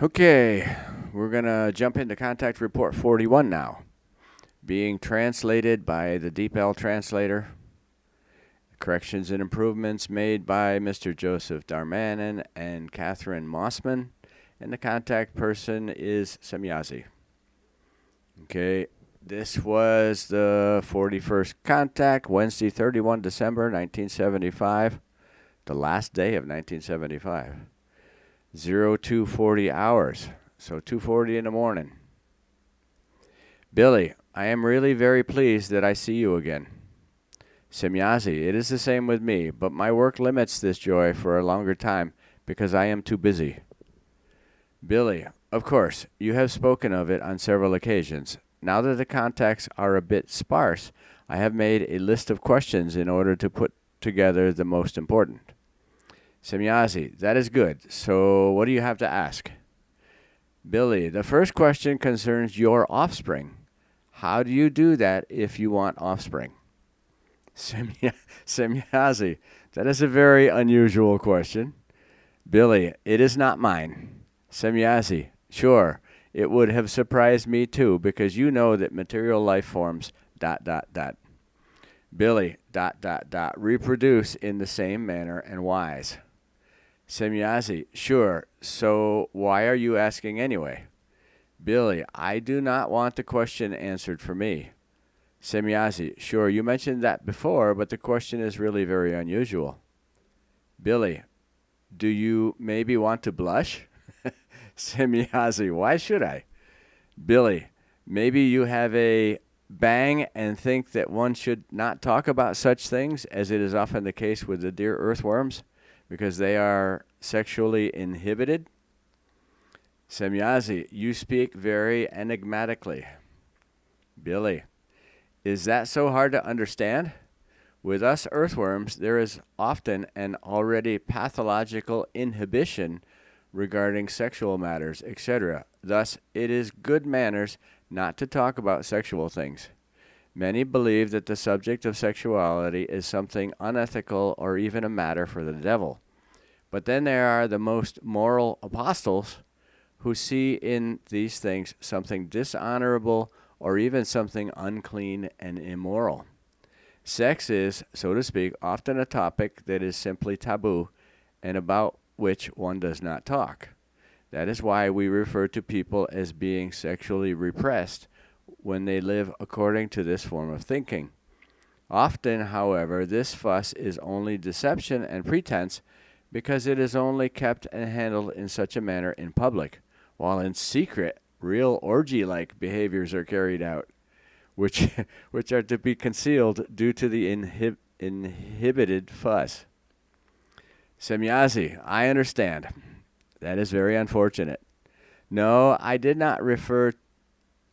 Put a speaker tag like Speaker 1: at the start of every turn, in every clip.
Speaker 1: Okay, we're going to jump into Contact Report 41 now. Being translated by the DeepL translator. Corrections and improvements made by Mr. Joseph Darmanin and Catherine Mossman. And the contact person is Semjase. Okay, this was the 41st contact, Wednesday, 31 December 1975. The last day of 1975. 0240 hours, so 2:40 in the morning. Billy, I am really very pleased that I see you again. Semjase, it is the same with me, but my work limits this joy for a longer time because I am too busy. Billy, of course, you have spoken of it on several occasions. Now that the contacts are a bit sparse, I have made a list of questions in order to put together the most important. Semjase, that is good. So what do you have to ask? Billy, the first question concerns your offspring. How do you do that if you want offspring? Semjase, that is a very unusual question. Billy, it is not mine. Semjase, sure, it would have surprised me too because you know that material life forms ... Billy ... reproduce in the same manner and wise. Semjase, sure, so why are you asking anyway? Billy, I do not want the question answered for me. Semjase, sure, you mentioned that before, but the question is really very unusual. Billy, do you maybe want to blush? Semjase, why should I? Billy, maybe you have a bang and think that one should not talk about such things, as it is often the case with the dear earthworms, because they are sexually inhibited? Semjase, you speak very enigmatically. Billy, is that so hard to understand? With us earthworms, there is often an already pathological inhibition regarding sexual matters, etc. Thus, it is good manners not to talk about sexual things. Many believe that the subject of sexuality is something unethical or even a matter for the devil. But then there are the most moral apostles who see in these things something dishonorable or even something unclean and immoral. Sex is, so to speak, often a topic that is simply taboo and about which one does not talk. That is why we refer to people as being sexually repressed when they live according to this form of thinking. Often, however, this fuss is only deception and pretense because it is only kept and handled in such a manner in public, while in secret, real orgy-like behaviors are carried out, which are to be concealed due to the inhibited fuss. Semjase, I understand. That is very unfortunate. No, I did not refer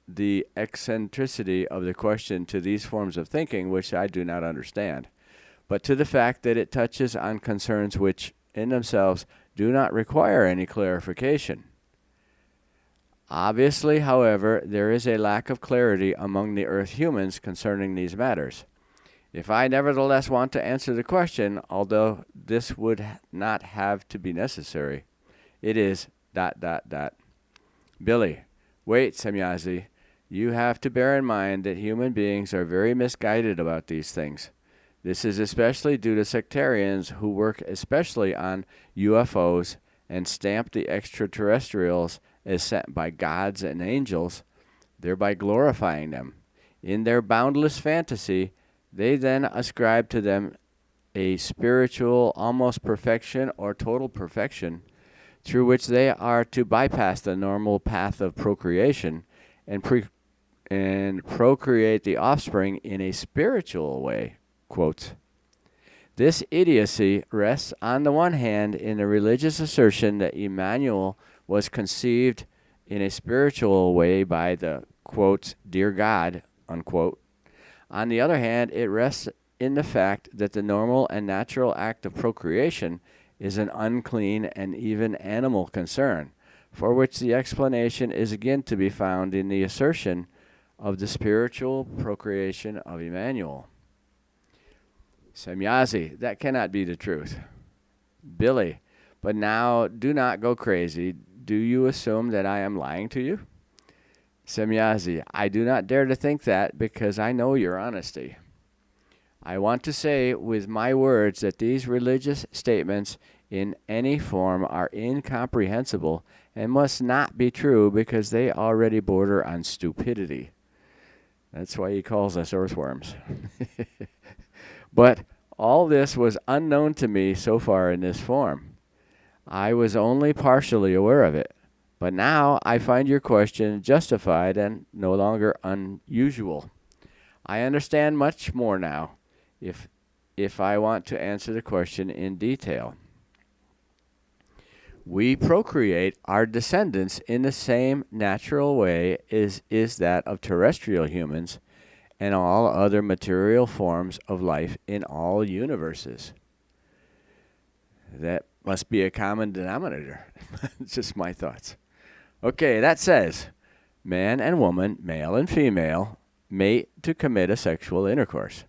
Speaker 1: the eccentricity of the question to these forms of thinking, which I do not understand, but to the fact that it touches on concerns which, in themselves, do not require any clarification. Obviously, however, there is a lack of clarity among the Earth humans concerning these matters. If I nevertheless want to answer the question, although this would not have to be necessary, it is ... Billy, wait, Semjase. You have to bear in mind that human beings are very misguided about these things. This is especially due to sectarians who work especially on UFOs and stamp the extraterrestrials as sent by gods and angels, thereby glorifying them. In their boundless fantasy, they then ascribe to them a spiritual almost perfection or total perfection through which they are to bypass the normal path of procreation and procreate the offspring in a spiritual way. Quotes. This idiocy rests on the one hand in the religious assertion that Emmanuel was conceived in a spiritual way by the, quote, dear God, unquote. On the other hand, it rests in the fact that the normal and natural act of procreation is an unclean and even animal concern, for which the explanation is again to be found in the assertion of the spiritual procreation of Emmanuel. Semjase, that cannot be the truth. Billy, but now do not go crazy. do you assume that I am lying to you? Semjase, I do not dare to think that because I know your honesty. I want to say with my words that these religious statements in any form are incomprehensible and must not be true because they already border on stupidity. That's why he calls us earthworms. But all this was unknown to me so far in this form. I was only partially aware of it. But now I find your question justified and no longer unusual. I understand much more now if I want to answer the question in detail. We procreate our descendants in the same natural way as is that of terrestrial humans and all other material forms of life in all universes. That must be a common denominator. It's just my thoughts. Okay, that says man and woman, male and female, mate to commit a sexual intercourse.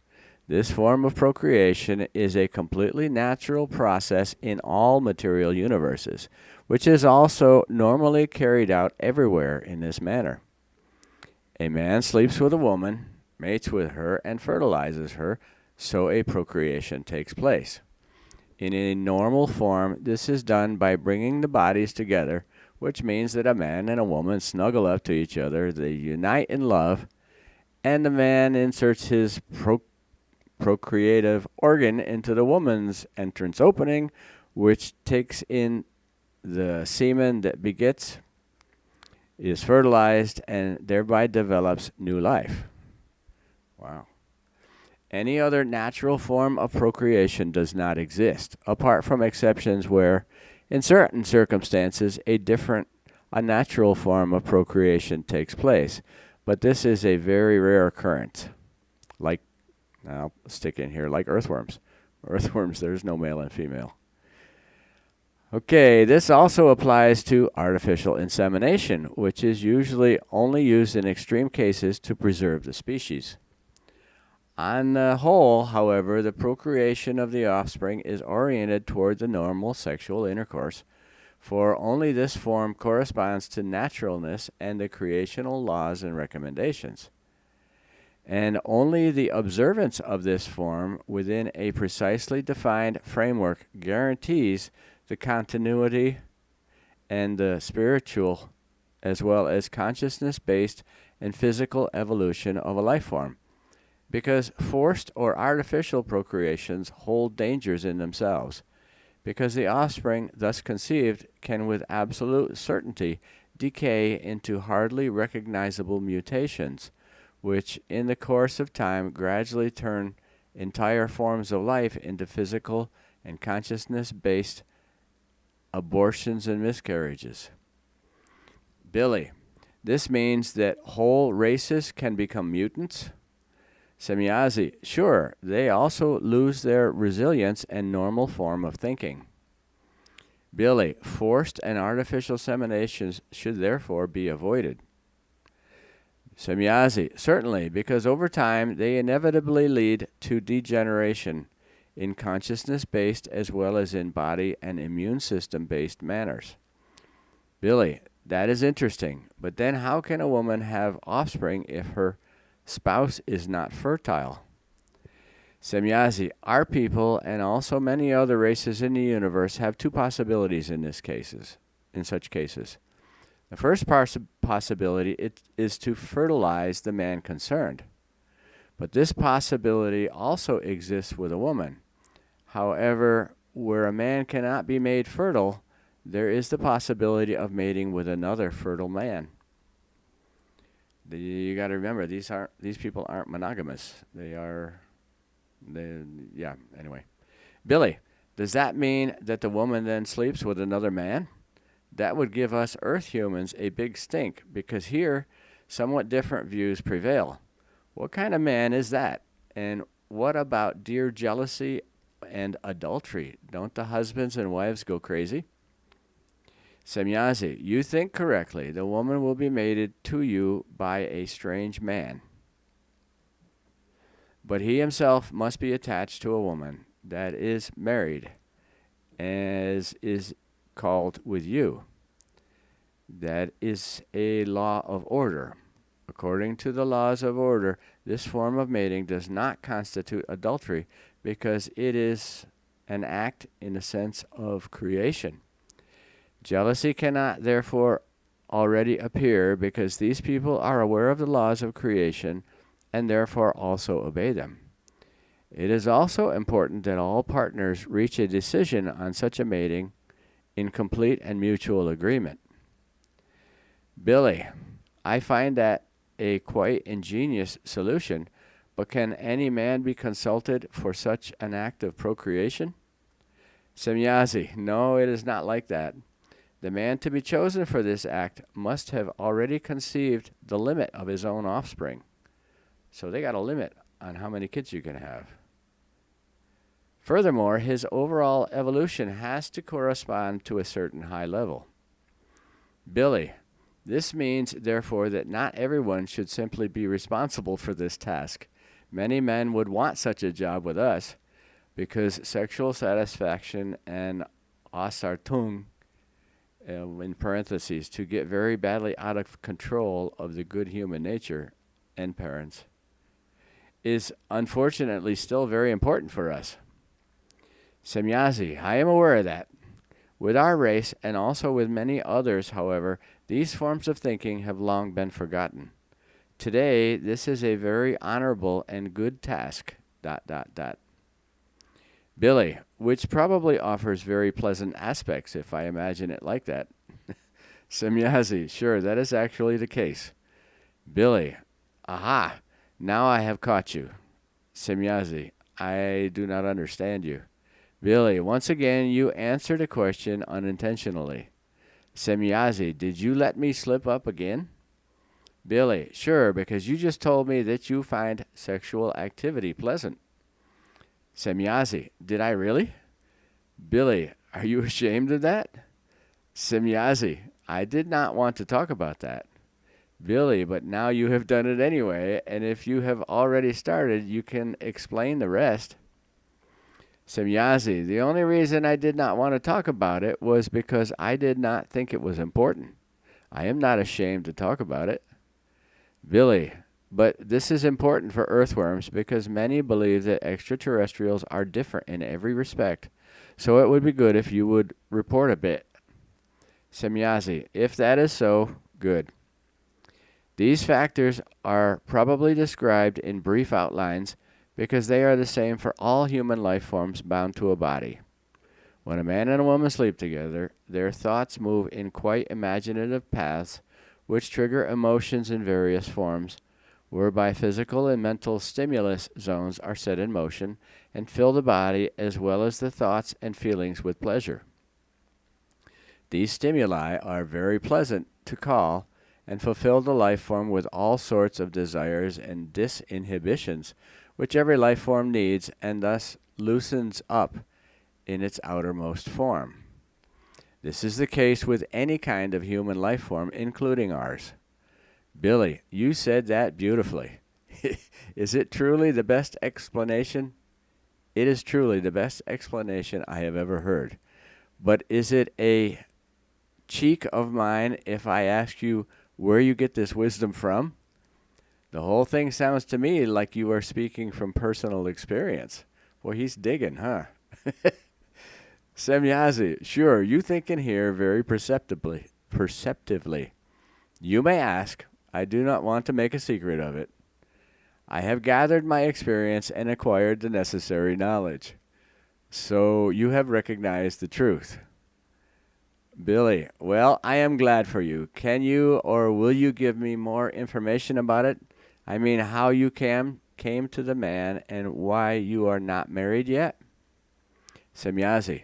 Speaker 1: This form of procreation is a completely natural process in all material universes, which is also normally carried out everywhere in this manner. A man sleeps with a woman, mates with her, and fertilizes her, so a procreation takes place. In a normal form, this is done by bringing the bodies together, which means that a man and a woman snuggle up to each other, they unite in love, and the man inserts his procreative organ into the woman's entrance opening, which takes in the semen that begets, is fertilized, and thereby develops new life. Wow. Any other natural form of procreation does not exist, apart from exceptions where, in certain circumstances, a natural form of procreation takes place. But this is a very rare occurrence. Like, I'll stick in here, like earthworms. Earthworms, there's no male and female. Okay, this also applies to artificial insemination, which is usually only used in extreme cases to preserve the species. On the whole, however, the procreation of the offspring is oriented toward the normal sexual intercourse, for only this form corresponds to naturalness and the creational laws and recommendations. And only the observance of this form within a precisely defined framework guarantees the continuity and the spiritual as well as consciousness-based and physical evolution of a life form. Because forced or artificial procreations hold dangers in themselves, because the offspring thus conceived can with absolute certainty decay into hardly recognizable mutations, which in the course of time gradually turn entire forms of life into physical and consciousness-based abortions and miscarriages. Billy, this means that whole races can become mutants? Semjase, sure, they also lose their resilience and normal form of thinking. Billy, forced and artificial inseminations should therefore be avoided. Semjase, certainly, because over time they inevitably lead to degeneration in consciousness-based as well as in body and immune system-based manners. Billy, that is interesting, but then how can a woman have offspring if her spouse is not fertile? Semjase, our people and also many other races in the universe have two possibilities in such cases. The first possibility is to fertilize the man concerned. But this possibility also exists with a woman. However, where a man cannot be made fertile, there is the possibility of mating with another fertile man. You got to remember, these people aren't monogamous. Anyway. Billy, does that mean that the woman then sleeps with another man? That would give us Earth humans a big stink, because here, somewhat different views prevail. What kind of man is that? And what about dear jealousy and adultery? Don't the husbands and wives go crazy? Semjase, you think correctly. The woman will be mated to you by a strange man. But he himself must be attached to a woman that is married, as is called with you. That is a law of order. According to the laws of order, this form of mating does not constitute adultery because it is an act in the sense of creation. Jealousy cannot therefore already appear because these people are aware of the laws of creation and therefore also obey them. It is also important that all partners reach a decision on such a mating in complete and mutual agreement. Billy, I find that a quite ingenious solution, but can any man be consulted for such an act of procreation? Semjase, no, it is not like that. The man to be chosen for this act must have already conceived the limit of his own offspring. So they got a limit on how many kids you can have. Furthermore, his overall evolution has to correspond to a certain high level. Billy, this means, therefore, that not everyone should simply be responsible for this task. Many men would want such a job with us because sexual satisfaction and Ausartung, in parentheses, to get very badly out of control of the good human nature, and parents, is unfortunately still very important for us. Semjase, I am aware of that. With our race, and also with many others, however, these forms of thinking have long been forgotten. Today, this is a very honorable and good task, ... Billy, which probably offers very pleasant aspects if I imagine it like that. Semjase, sure, that is actually the case. Billy, aha, now I have caught you. Semjase, I do not understand you. Billy, once again you answered a question unintentionally. Semjase, did you let me slip up again? Billy, sure, because you just told me that you find sexual activity pleasant. Semjase, did I really? Billy, are you ashamed of that? Semjase, I did not want to talk about that. Billy, but now you have done it anyway, and if you have already started, you can explain the rest. Semjase, the only reason I did not want to talk about it was because I did not think it was important. I am not ashamed to talk about it. Billy, but this is important for earthworms because many believe that extraterrestrials are different in every respect, so it would be good if you would report a bit. Semjase, if that is so, good. These factors are probably described in brief outlines because they are the same for all human life forms bound to a body. When a man and a woman sleep together, their thoughts move in quite imaginative paths which trigger emotions in various forms, whereby physical and mental stimulus zones are set in motion and fill the body as well as the thoughts and feelings with pleasure. These stimuli are very pleasant to call and fulfill the life form with all sorts of desires and disinhibitions, which every life form needs and thus loosens up in its outermost form. This is the case with any kind of human life form, including ours. Billy, you said that beautifully. Is it truly the best explanation? It is truly the best explanation I have ever heard. But is it a cheek of mine if I ask you where you get this wisdom from? The whole thing sounds to me like you are speaking from personal experience. Well, he's digging, huh? Semjase, sure, you think and hear very perceptively. You may ask, I do not want to make a secret of it. I have gathered my experience and acquired the necessary knowledge. So you have recognized the truth. Billy, well, I am glad for you. Can you or will you give me more information about it? I mean, how you came to the man and why you are not married yet? Semjase,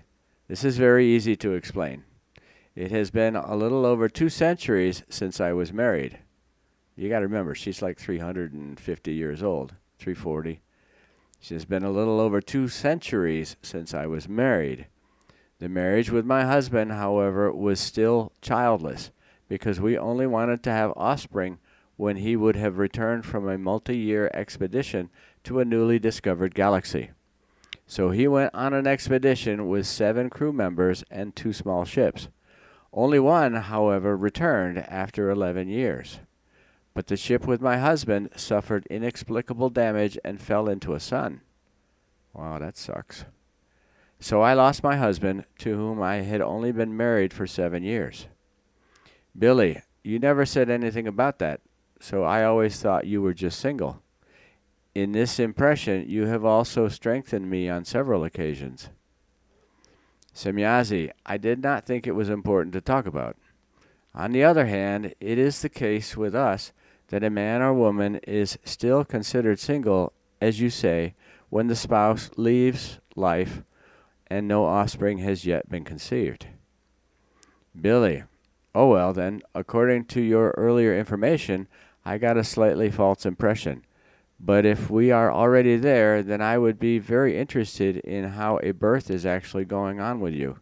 Speaker 1: this is very easy to explain. It has been a little over 2 centuries since I was married. You got to remember, she's like 350 years old, 340. She has been a little over 2 centuries since I was married. The marriage with my husband, however, was still childless because we only wanted to have offspring when he would have returned from a multi-year expedition to a newly discovered galaxy. So he went on an expedition with 7 crew members and 2 small ships. Only one, however, returned after 11 years. But the ship with my husband suffered inexplicable damage and fell into a sun. Wow, that sucks. So I lost my husband, to whom I had only been married for 7 years. Billy, you never said anything about that, so I always thought you were just single. In this impression, you have also strengthened me on several occasions. Semjase, I did not think it was important to talk about. On the other hand, it is the case with us that a man or woman is still considered single, as you say, when the spouse leaves life and no offspring has yet been conceived. Billy, oh well then, according to your earlier information, I got a slightly false impression. But if we are already there, then I would be very interested in how a birth is actually going on with you.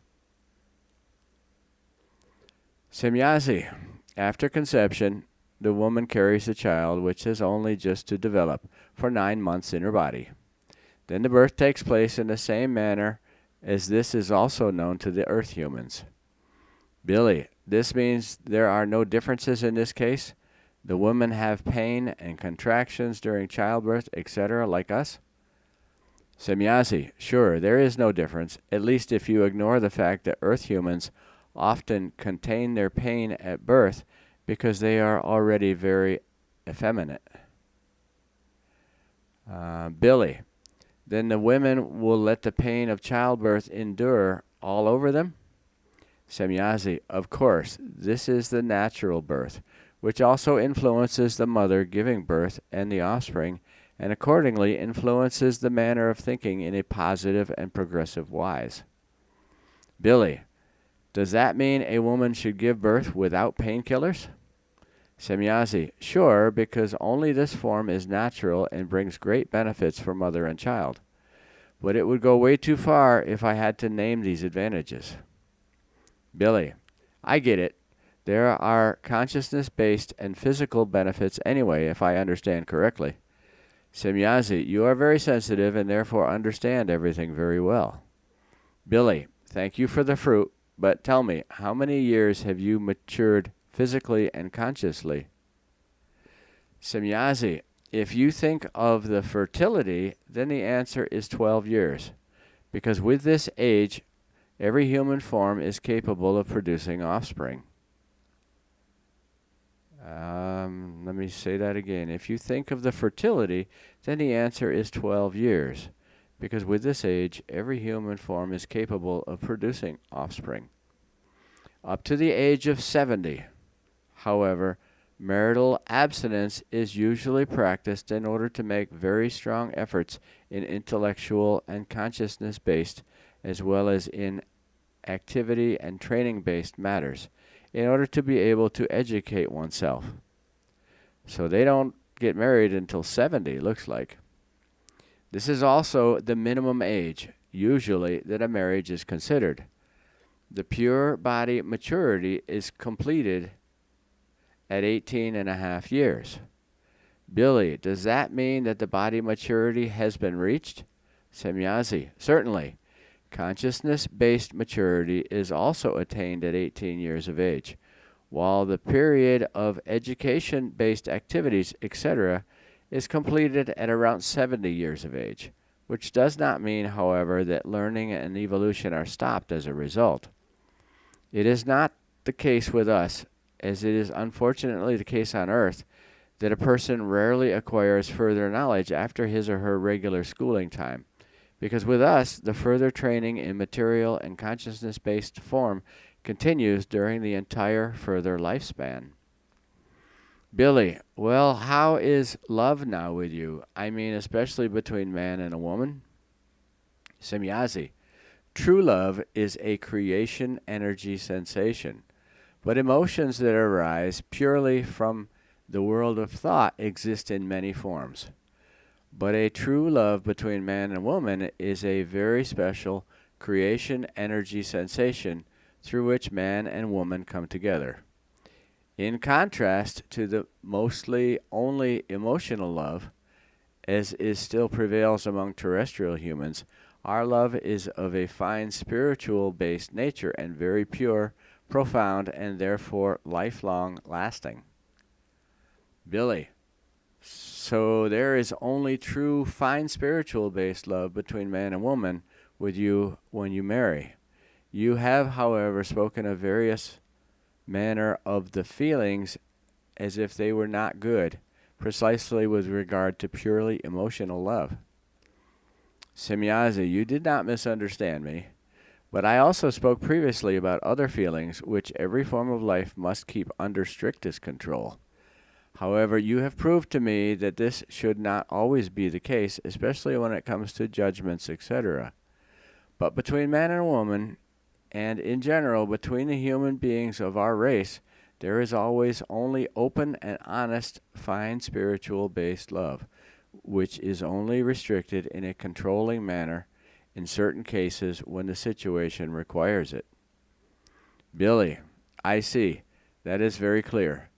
Speaker 1: Semjase, after conception, the woman carries the child, which has only just to develop, for 9 months in her body. Then the birth takes place in the same manner as this is also known to the earth humans. Billy, this means there are no differences in this case? The women have pain and contractions during childbirth, etc., like us? Semjase, sure, there is no difference, at least if you ignore the fact that earth humans often contain their pain at birth because they are already very effeminate. Billy, then the women will let the pain of childbirth endure all over them? Semjase, of course, this is the natural birth, which also influences the mother giving birth and the offspring, and accordingly influences the manner of thinking in a positive and progressive wise. Billy, does that mean a woman should give birth without painkillers? Semjase, sure, because only this form is natural and brings great benefits for mother and child. But it would go way too far if I had to name these advantages. Billy, I get it. There are consciousness-based and physical benefits anyway, if I understand correctly. Semjase, you are very sensitive and therefore understand everything very well. Billy, thank you for the fruit, but tell me, how many years have you matured physically and consciously? Semjase, if you think of the fertility, then the answer is 12 years, because with this age, every human form is capable of producing offspring. Let me say that again. If you think of the fertility, then the answer is 12 years, because with this age, every human form is capable of producing offspring. Up to the age of 70, however, marital abstinence is usually practiced in order to make very strong efforts in intellectual and consciousness-based, as well as in activity and training-based matters, in order to be able to educate oneself. So they don't get married until 70, looks like. This is also the minimum age, usually, that a marriage is considered. The pure body maturity is completed at 18 and a half years. Billy, does that mean that the body maturity has been reached? Semjase, certainly. Consciousness-based maturity is also attained at 18 years of age, while the period of education-based activities, etc., is completed at around 70 years of age, which does not mean, however, that learning and evolution are stopped as a result. It is not the case with us, as it is unfortunately the case on Earth, that a person rarely acquires further knowledge after his or her regular schooling time, because with us, the further training in material and consciousness-based form continues during the entire further lifespan. Billy, well, how is love now with you? I mean, especially between man and a woman? Semjase, true love is a creation energy sensation, but emotions that arise purely from the world of thought exist in many forms. But a true love between man and woman is a very special creation energy sensation through which man and woman come together. In contrast to the mostly only emotional love, as is still prevails among terrestrial humans, our love is of a fine spiritual-based nature and very pure, profound, and therefore lifelong lasting. Billy, so there is only true, fine spiritual-based love between man and woman with you when you marry. You have, however, spoken of various manner of the feelings as if they were not good, precisely with regard to purely emotional love. Semjase, you did not misunderstand me, but I also spoke previously about other feelings which every form of life must keep under strictest control. However, you have proved to me that this should not always be the case, especially when it comes to judgments, etc. But between man and woman, and in general between the human beings of our race, there is always only open and honest, fine spiritual-based love, which is only restricted in a controlling manner in certain cases when the situation requires it. Billy, I see. That is very clear.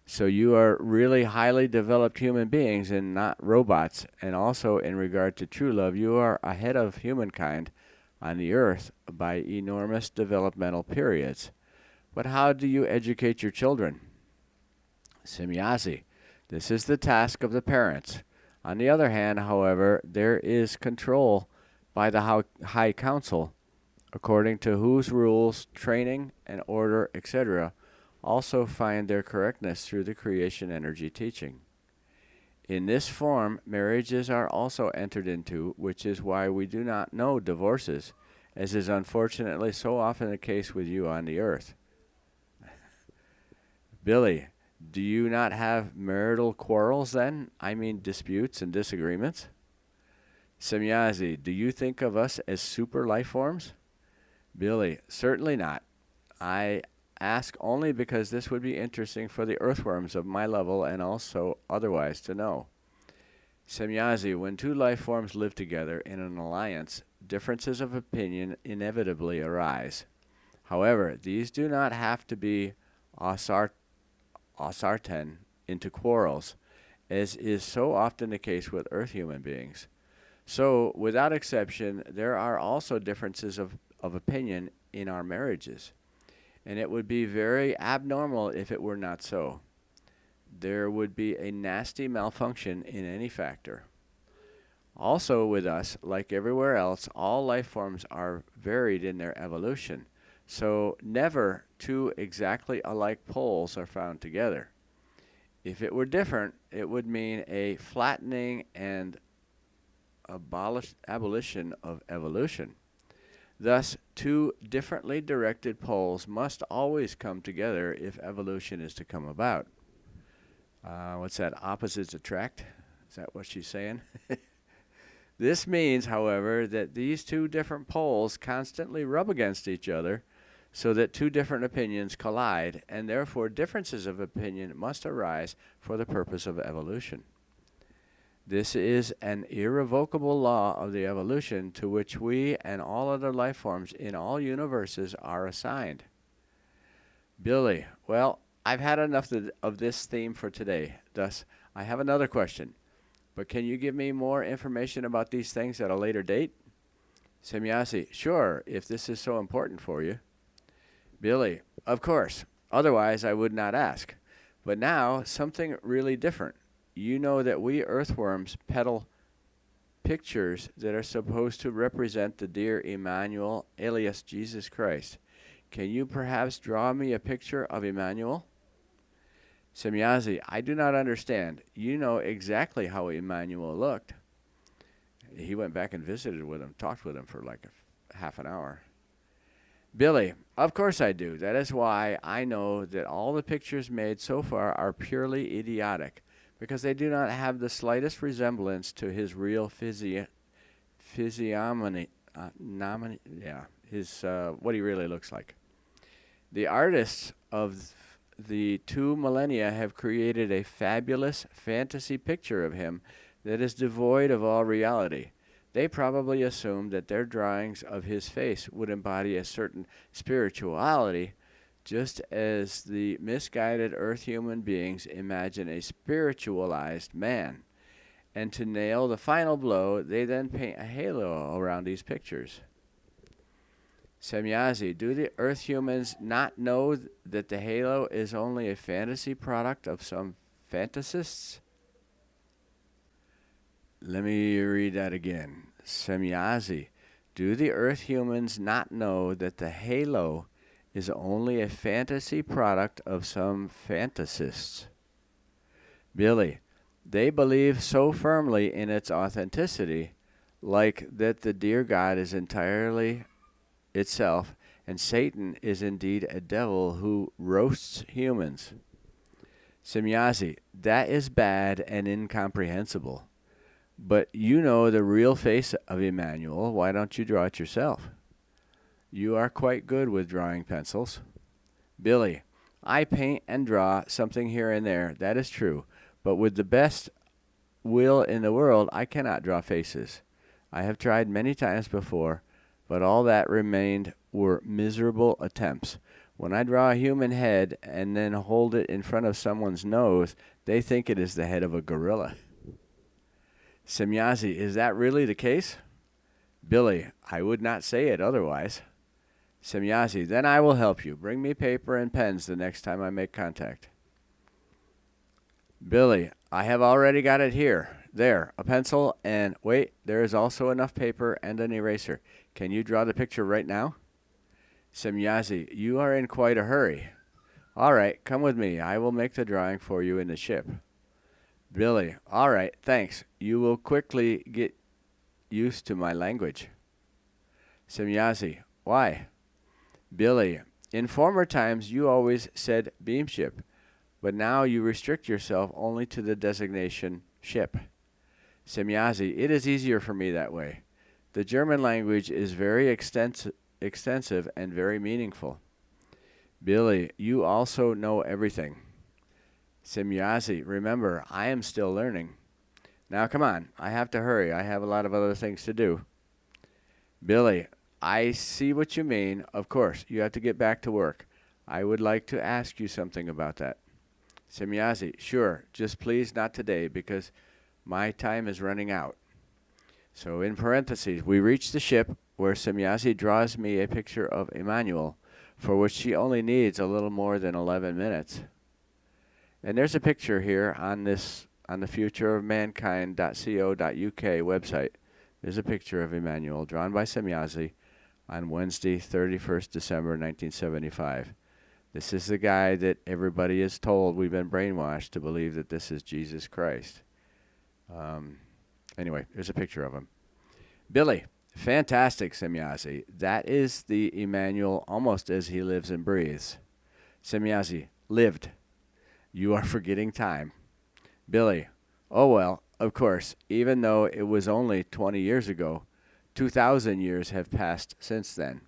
Speaker 1: So you are really highly developed human beings and not robots, and also in regard to true love, you are ahead of humankind on the earth by enormous developmental periods. But how do you educate your children? Semjase, this is the task of the parents. On the other hand, however, there is control by the High Council, according to whose rules, training, and order, etc., also find their correctness through the creation energy teaching. In this form, marriages are also entered into, which is why we do not know divorces, as is unfortunately so often the case with you on the earth. Billy, do you not have marital quarrels then? I mean disputes and disagreements? Semjase, do you think of us as super life forms? Billy, certainly not. I ask only because this would be interesting for the earthworms of my level and also otherwise to know. Semjase, when two life forms live together in an alliance, differences of opinion inevitably arise. However, these do not have to be asarten into quarrels, as is so often the case with earth human beings. So, without exception, there are also differences of opinion in our marriages, and it would be very abnormal if it were not so. There would be a nasty malfunction in any factor. Also with us, like everywhere else, all life forms are varied in their evolution, so never two exactly alike poles are found together. If it were different, it would mean a flattening and abolition of evolution. Thus, two differently directed poles must always come together if evolution is to come about. What's that? Opposites attract? Is that what she's saying? This means, however, that these two different poles constantly rub against each other so that two different opinions collide, and therefore differences of opinion must arise for the purpose of evolution. This is an irrevocable law of the evolution to which we and all other life forms in all universes are assigned. Billy, well, I've had enough of this theme for today. Thus, I have another question. But can you give me more information about these things at a later date? Semjase, sure, if this is so important for you. Billy, of course. Otherwise, I would not ask. But now, something really different. You know that we earthworms peddle pictures that are supposed to represent the dear Emmanuel, alias Jesus Christ. Can you perhaps draw me a picture of Emmanuel? Semjase, I do not understand. You know exactly how Emmanuel looked. He went back and visited with him, talked with him for like half an hour. Billy, of course I do. That is why I know that all the pictures made so far are purely idiotic, because they do not have the slightest resemblance to his real physiognomy, what he really looks like. The artists of the 2 millennia have created a fabulous fantasy picture of him that is devoid of all reality. They probably assumed that their drawings of his face would embody a certain spirituality, just as the misguided earth human beings imagine a spiritualized man. And to nail the final blow, they then paint a halo around these pictures. Semjase, do the Earth humans not know that the halo is only a fantasy product of some fantasists? Let me read that again. Semjase, do the Earth humans not know that the halo is only a fantasy product of some fantasists? Billy, they believe so firmly in its authenticity, like that the dear God is entirely itself, and Satan is indeed a devil who roasts humans. Semjase, that is bad and incomprehensible. But you know the real face of Emmanuel. Why don't you draw it yourself? You are quite good with drawing pencils. Billy, I paint and draw something here and there. That is true. But with the best will in the world, I cannot draw faces. I have tried many times before, but all that remained were miserable attempts. When I draw a human head and then hold it in front of someone's nose, they think it is the head of a gorilla. Semjase, is that really the case? Billy, I would not say it otherwise. Semjase, then I will help you. Bring me paper and pens the next time I make contact. Billy, I have already got it here. There, a pencil, and wait, there is also enough paper and an eraser. Can you draw the picture right now? Semjase, you are in quite a hurry. All right, come with me. I will make the drawing for you in the ship. Billy, all right, thanks. You will quickly get used to my language. Semjase, why? Billy, in former times you always said beamship, but now you restrict yourself only to the designation ship. Semjase, it is easier for me that way. The German language is very extensive and very meaningful. Billy, you also know everything. Semjase, remember, I am still learning. Now come on, I have to hurry. I have a lot of other things to do. Billy, I see what you mean. Of course, you have to get back to work. I would like to ask you something about that. Semjase, sure, just please not today because my time is running out. So in parentheses, we reach the ship where Semjase draws me a picture of Emmanuel, for which she only needs a little more than 11 minutes. And there's a picture here on the futureofmankind.co.uk website. There's a picture of Emmanuel drawn by Semjase on Wednesday, 31st December 1975. This is the guy that everybody is told we've been brainwashed to believe that this is Jesus Christ. Anyway, there's a picture of him. Billy, fantastic, Semjase. That is the Emmanuel almost as he lives and breathes. Semjase, lived. You are forgetting time. Billy, oh well, of course, even though it was only 20 years ago, 2,000 years have passed since then.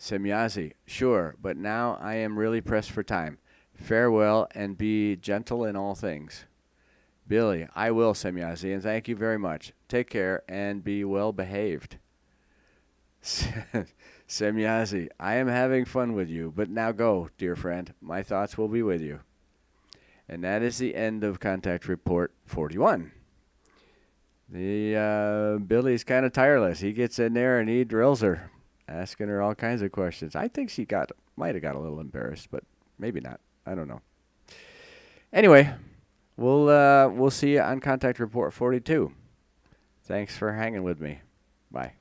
Speaker 1: Semjase, sure, but now I am really pressed for time. Farewell, and be gentle in all things. Billy, I will, Semjase, and thank you very much. Take care, and be well behaved. Semjase, I am having fun with you, but now go, dear friend. My thoughts will be with you. And that is the end of Contact Report 41. Billy's kind of tireless. He gets in there and he drills her, asking her all kinds of questions. I think she might have got a little embarrassed, but maybe not. I don't know. Anyway, we'll see you on Contact Report 42. Thanks for hanging with me. Bye.